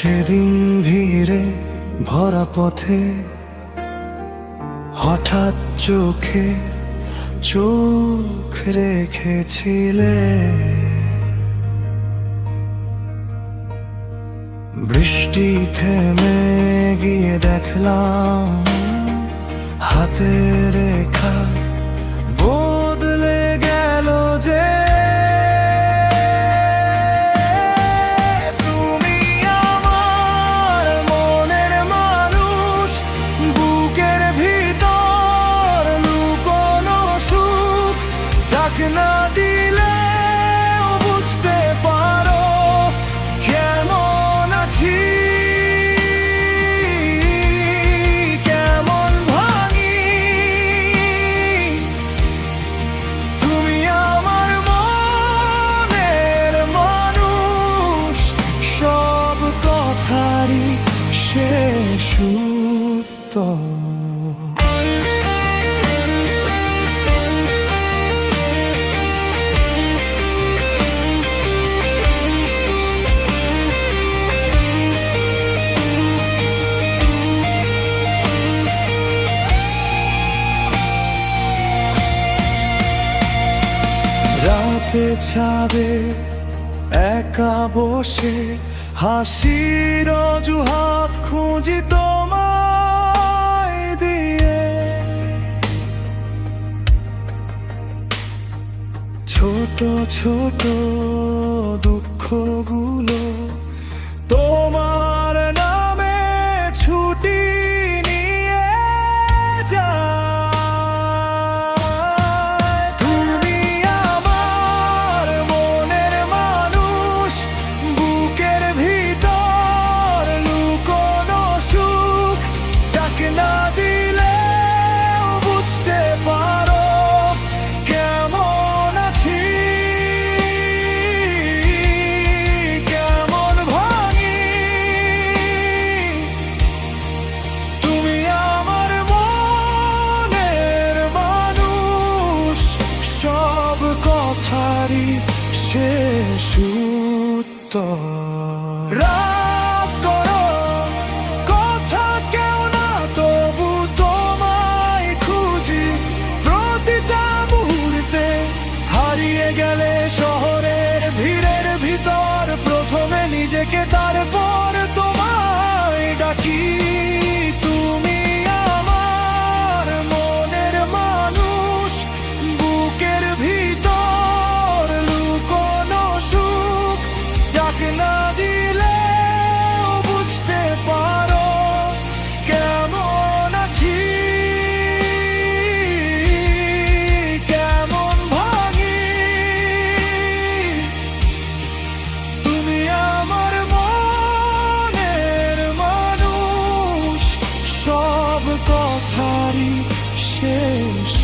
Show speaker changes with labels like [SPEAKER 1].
[SPEAKER 1] সেদিন ভিড়ে ভরা পথে হঠাৎ চোখে চোখ রেখেছিলে, বৃষ্টি থেমে গিয়ে দেখলাম হাতে রেখা বদলে গেল যে। তুমি আমার মনের মানুষ, বুকের ভিতর লুকোনো সুখ, ডাক না দিলেও বুঝতে পারো কেমন আছি, কেমন ভাঙি। তুমি আমার মনের মানুষ, সব কথারই শেষ উত্তর। রাতে ছাদে একা বসে হাসির অজুহাত খুঁজি তোমায় দিয়ে, ছোট ছোট দুঃখগুলো তোমার নামে ছুটি নিয়ে যায়। তুমি আমার মনের মানুষ, বুকের ভিতর লুকোনো সুখ, ডাক না দিলেও বুঝতে পারো কেমন আছি, কেমন ভাঙি। তুমি আমার মনের মানুষ, সব কথারই শেষ উত্তর। রাগ করো, কথা কেউ না, তবু তোমায় খুঁজি প্রতিটা মুহূর্তে। হারিয়ে গেলে শহরের ভিড়ের ভিতর, প্রথমে নিজেকে তারপর তোমায় ডাকি। তুমি আমার মনের মানুষ, বুকের ভিতর লুকোনো সুখ, ডাক না দিলেও বুঝতে পারো কেমন আছি, কেমন ভাঙি। তুমি আমার মনের মানুষ, সব কথারই শেষ।